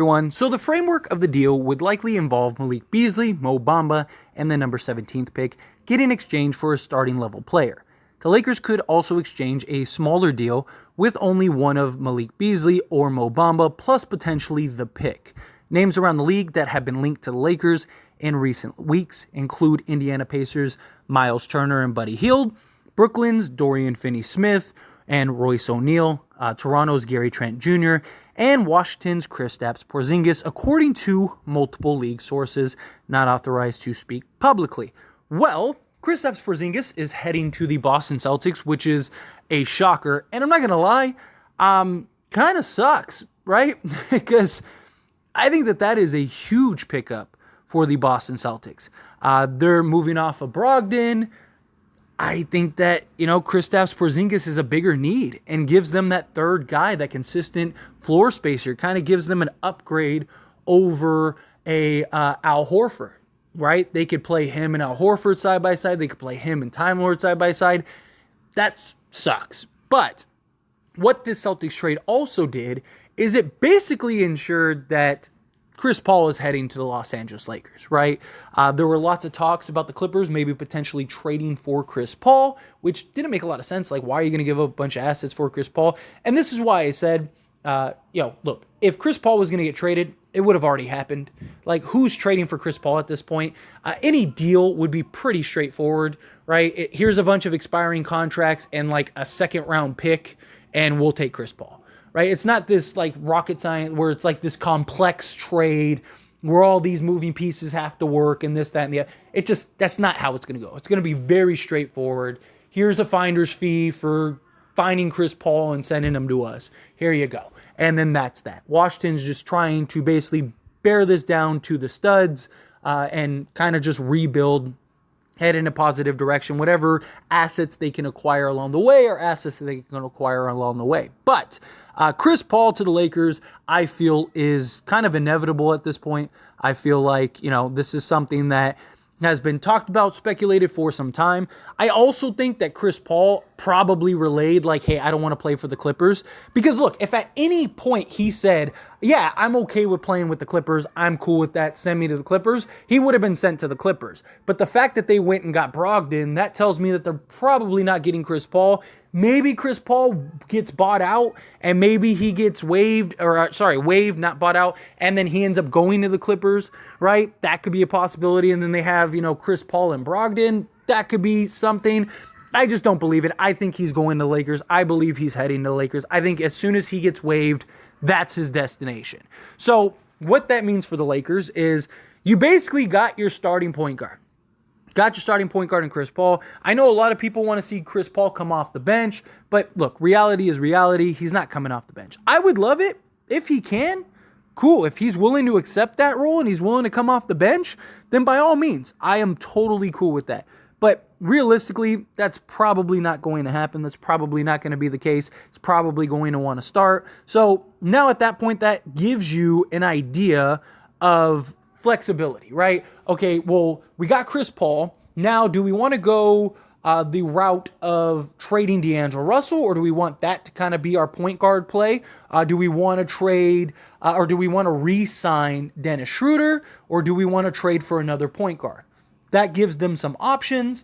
Everyone. So the framework of the deal would likely involve Malik Beasley, Mo Bamba, and the number 17th pick getting exchanged for a starting level player. The Lakers could also exchange a smaller deal with only one of Malik Beasley or Mo Bamba plus potentially the pick. Names around the league that have been linked to the Lakers in recent weeks include Indiana Pacers' Myles Turner and Buddy Hield, Brooklyn's Dorian Finney-Smith and Royce O'Neal, Toronto's Gary Trent Jr., and Washington's Kristaps Porzingis, according to multiple league sources not authorized to speak publicly. Well, Kristaps Porzingis is heading to the Boston Celtics, which is a shocker, and I'm not going to lie, kind of sucks, right? Because I think that is a huge pickup for the Boston Celtics. They're moving off of Brogdon. I think that, Kristaps Porzingis is a bigger need and gives them that third guy, that consistent floor spacer, kind of gives them an upgrade over a Al Horford, right? They could play him and Al Horford side by side. They could play him and Time Lord side by side. That sucks. But what this Celtics trade also did is it basically ensured that Chris Paul is heading to the Los Angeles Lakers, right? There were lots of talks about the Clippers maybe potentially trading for Chris Paul, which didn't make a lot of sense. Like, why are you going to give up a bunch of assets for Chris Paul? And this is why I said, look, if Chris Paul was going to get traded, it would have already happened. Like, who's trading for Chris Paul at this point? Any deal would be pretty straightforward, right? Here's a bunch of expiring contracts and like a second round pick, and we'll take Chris Paul. Right? It's not this like rocket science where it's like this complex trade where all these moving pieces have to work and this, that, and the other. That's not how it's going to go. It's going to be very straightforward. Here's a finder's fee for finding Chris Paul and sending him to us. Here you go. And then that's that. Washington's just trying to basically bear this down to the studs and kind of just rebuild, head in a positive direction, whatever assets they can acquire along the way or assets that they can acquire along the way. But Chris Paul to the Lakers, I feel, is kind of inevitable at this point. I feel like, this is something that has been talked about, speculated for some time. I also think that Chris Paul probably relayed like, hey, I don't want to play for the Clippers. Because look, if at any point he said, yeah, I'm okay with playing with the Clippers, I'm cool with that, send me to the Clippers, he would have been sent to the Clippers. But the fact that they went and got Brogdon, that tells me that they're probably not getting Chris Paul. Maybe Chris Paul gets bought out and maybe he gets waived, not bought out, and then he ends up going to the Clippers, right? That could be a possibility. And then they have, Chris Paul and Brogdon. That could be something. I just don't believe it. I think he's going to Lakers. I believe he's heading to the Lakers. I think as soon as he gets waived, that's his destination. So what that means for the Lakers is you basically got your starting point guard. Got your starting point guard in Chris Paul. I know a lot of people want to see Chris Paul come off the bench, but look, reality is reality. He's not coming off the bench. I would love it if he can. Cool. If he's willing to accept that role and he's willing to come off the bench, then by all means, I am totally cool with that. But realistically, that's probably not going to happen. That's probably not going to be the case. It's probably going to want to start. So now at that point, that gives you an idea of flexibility, right? Okay, well, we got Chris Paul. Now, do we want to go the route of trading D'Angelo Russell, or do we want that to kind of be our point guard play? Do we want to trade, or do we want to re-sign Dennis Schroeder, or do we want to trade for another point guard? That gives them some options.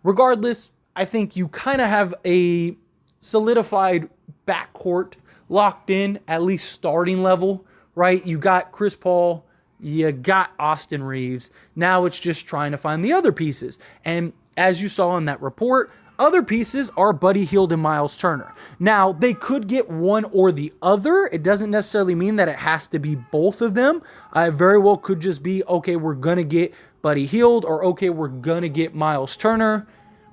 Regardless, I think you kind of have a solidified backcourt locked in, at least starting level, right? You got Chris Paul, you got Austin Reeves. Now it's just trying to find the other pieces. And as you saw in that report, other pieces are Buddy Hield and Myles Turner. Now, they could get one or the other. It doesn't necessarily mean that it has to be both of them. It very well could just be, okay, we're going to get Buddy Hield, or okay, we're going to get Myles Turner.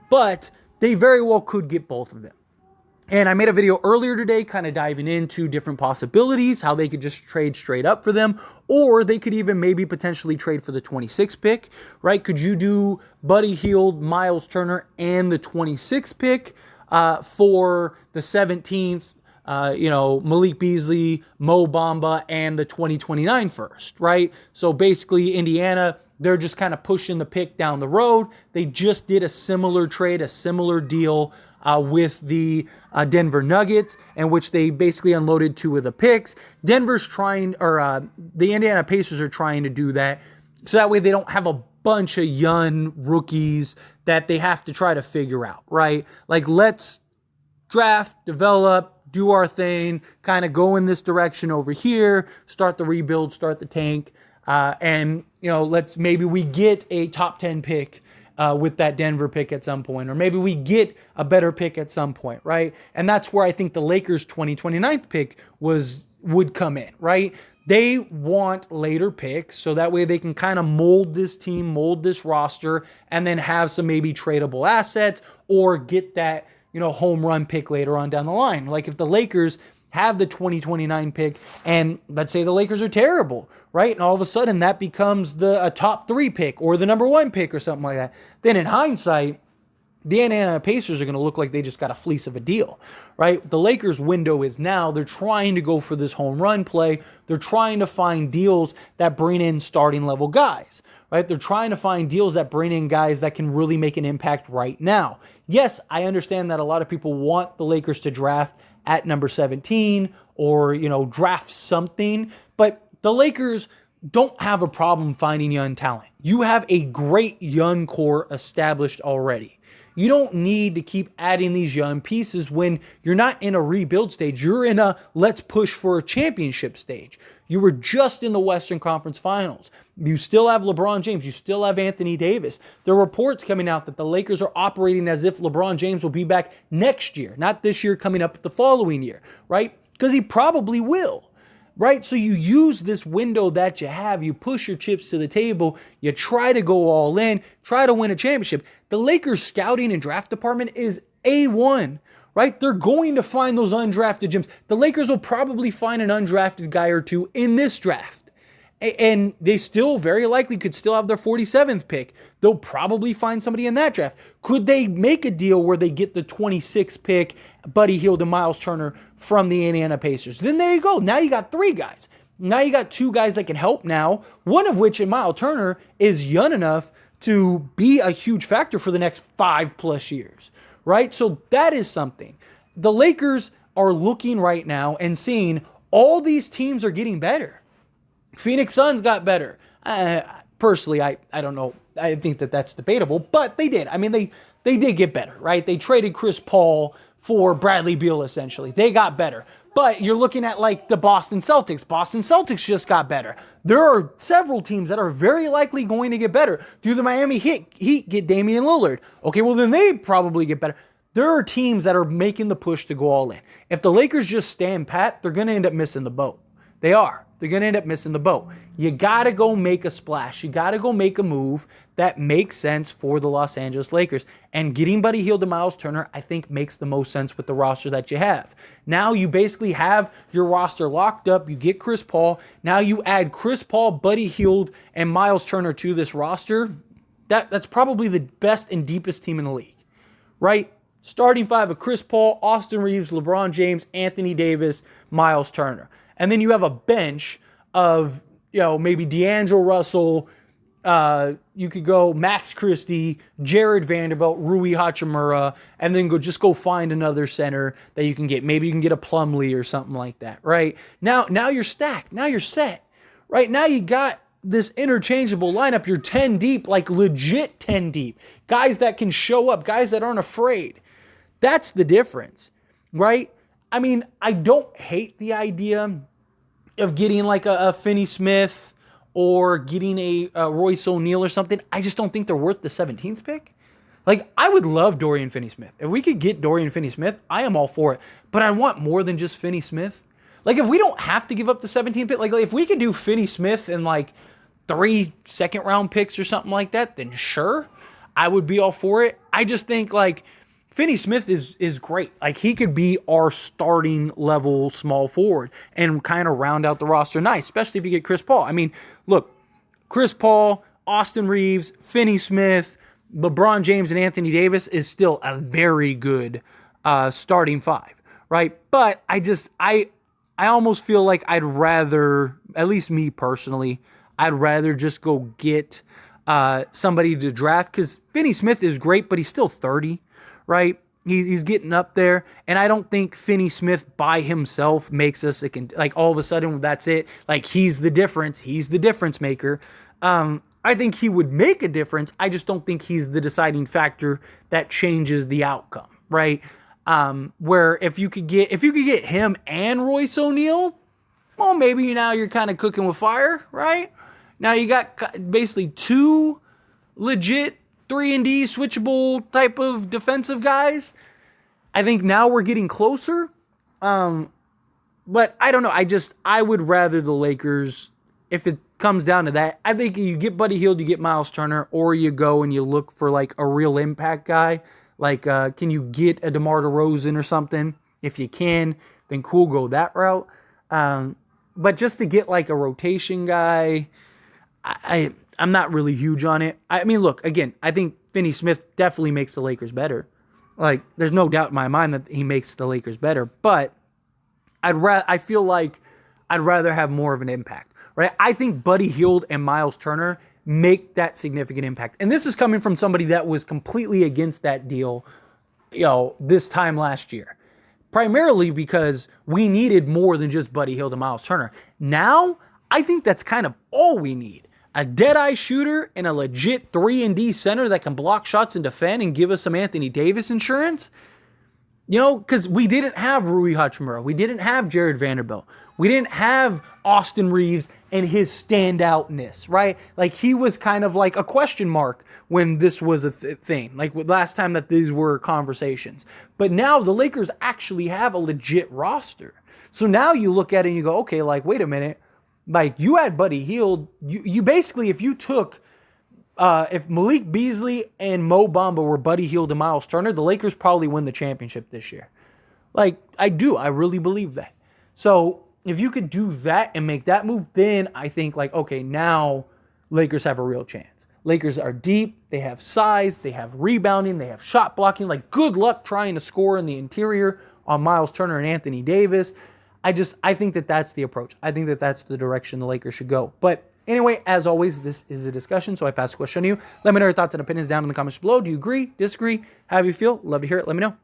But they very well could get both of them. And I made a video earlier today kind of diving into different possibilities, how they could just trade straight up for them, or they could even maybe potentially trade for the 26th pick, right? Could you do Buddy Hield, Myles Turner, and the 26th pick for the 17th, Malik Beasley, Mo Bamba, and the 2029 first, right? So basically Indiana, they're just kind of pushing the pick down the road. They just did a similar trade, a similar deal with the Denver Nuggets, in which they basically unloaded 2 of the picks. Denver's trying, or the Indiana Pacers are trying to do that, so that way they don't have a bunch of young rookies that they have to try to figure out, right? Like, let's draft, develop, do our thing, kind of go in this direction over here, start the rebuild, start the tank, and, maybe we get a top 10 pick with that Denver pick at some point, or maybe we get a better pick at some point, right? And that's where I think the Lakers' 2029 pick would come in, right? They want later picks so that way they can kind of mold this team, mold this roster, and then have some maybe tradable assets or get that, home run pick later on down the line. Like if the Lakers have the 2029 pick and let's say the Lakers are terrible, right? And all of a sudden that becomes a top 3 pick or the number 1 pick or something like that. Then in hindsight, the Indiana Pacers are going to look like they just got a fleece of a deal, right? The Lakers' window is now. They're trying to go for this home run play. They're trying to find deals that bring in starting level guys, right? They're trying to find deals that bring in guys that can really make an impact right now. Yes, I understand that a lot of people want the Lakers to draft at number 17 or, draft something, but the Lakers don't have a problem finding young talent. You have a great young core established already. You don't need to keep adding these young pieces when you're not in a rebuild stage. You're in a let's push for a championship stage. You were just in the Western Conference Finals. You still have LeBron James. You still have Anthony Davis. There are reports coming out that the Lakers are operating as if LeBron James will be back next year, not this year coming up the following year, right? Because he probably will. Right? So you use this window that you have, you push your chips to the table, you try to go all in, try to win a championship. The Lakers scouting and draft department is A1, right? They're going to find those undrafted gems. The Lakers will probably find an undrafted guy or two in this draft. And they still very likely could still have their 47th pick. They'll probably find somebody in that draft. Could they make a deal where they get the 26th pick, Buddy Hield and Myles Turner from the Indiana Pacers? Then there you go. Now you got 3 guys. Now you got 2 guys that can help now, one of which in Myles Turner is young enough to be a huge factor for the next 5+ years, right? So that is something. The Lakers are looking right now and seeing all these teams are getting better. Phoenix Suns got better. Personally, I don't know. I think that's debatable, but they did. I mean, they did get better, right? They traded Chris Paul for Bradley Beal, essentially. They got better. But you're looking at like the Boston Celtics. Boston Celtics just got better. There are several teams that are very likely going to get better. Do the Miami Heat get Damian Lillard? Okay, well then they probably get better. There are teams that are making the push to go all in. If the Lakers just stand pat, they're going to end up missing the boat. They are. They're going to end up missing the boat. You got to go make a splash. You got to go make a move that makes sense for the Los Angeles Lakers. And getting Buddy Hield and Myles Turner, I think, makes the most sense with the roster that you have. Now you basically have your roster locked up. You get Chris Paul. Now you add Chris Paul, Buddy Hield, and Myles Turner to this roster. That's probably the best and deepest team in the league, right? Starting 5 of Chris Paul, Austin Reeves, LeBron James, Anthony Davis, Myles Turner. And then you have a bench of, maybe D'Angelo Russell. You could go Max Christie, Jared Vanderbilt, Rui Hachimura, and then go find another center that you can get. Maybe you can get a Plumlee or something like that, right? Now you're stacked. Now you're set, right? Now you got this interchangeable lineup. You're 10 deep, like legit 10 deep. Guys that can show up, guys that aren't afraid. That's the difference, right? I mean, I don't hate the idea of getting like a Finney Smith or getting a Royce O'Neal or something. I just don't think they're worth the 17th pick. Like, I would love Dorian Finney-Smith. If we could get Dorian Finney-Smith, I am all for it. But I want more than just Finney-Smith. Like, if we don't have to give up the 17th pick, like if we could do Finney-Smith and like 3 second-round picks or something like that, then sure, I would be all for it. I just think like Finney-Smith is great. Like, he could be our starting level small forward and kind of round out the roster nice, especially if you get Chris Paul. I mean, look, Chris Paul, Austin Reeves, Finney-Smith, LeBron James, and Anthony Davis is still a very good starting 5, right? But I almost feel like I'd rather, at least me personally, I'd rather just go get somebody to draft because Finney-Smith is great, but he's still 30. Right? He's getting up there, and I don't think Finney Smith by himself makes us like all of a sudden that's it. Like he's the difference. He's the difference maker. I think he would make a difference. I just don't think he's the deciding factor that changes the outcome, right? Where if you could get him and Royce O'Neal, well, maybe now you're kind of cooking with fire, right? Now you got basically two legit 3-and-D switchable type of defensive guys. I think now we're getting closer. But I don't know. I would rather the Lakers, if it comes down to that, I think you get Buddy Hield, you get Myles Turner, or you go and you look for like a real impact guy. Like, can you get a DeMar DeRozan or something? If you can, then cool, go that route. But just to get like a rotation guy, I'm not really huge on it. I mean, look, again, I think Finney Smith definitely makes the Lakers better. Like, there's no doubt in my mind that he makes the Lakers better. But I feel like I'd rather have more of an impact, right? I think Buddy Hield and Myles Turner make that significant impact. And this is coming from somebody that was completely against that deal, this time last year. Primarily because we needed more than just Buddy Hield and Myles Turner. Now, I think that's kind of all we need. A dead-eye shooter and a legit 3-and-D center that can block shots and defend and give us some Anthony Davis insurance. Because we didn't have Rui Hachimura. We didn't have Jared Vanderbilt. We didn't have Austin Reeves and his standoutness, right? Like, he was kind of like a question mark when this was a thing. Like, last time that these were conversations. But now the Lakers actually have a legit roster. So now you look at it and you go, okay, like, wait a minute. Like, you had Buddy Hield. You basically, if you took, if Malik Beasley and Mo Bamba were Buddy Hield and Myles Turner, the Lakers probably win the championship this year. Like, I really believe that. So if you could do that and make that move, then I think like, okay, now Lakers have a real chance. Lakers are deep. They have size. They have rebounding. They have shot blocking. Like, good luck trying to score in the interior on Myles Turner and Anthony Davis. I think that that's the approach. I think that that's the direction the Lakers should go. But anyway, as always, this is a discussion, so I pass the question to you. Let me know your thoughts and opinions down in the comments below. Do you agree, disagree, how do you feel? Love to hear it. Let me know.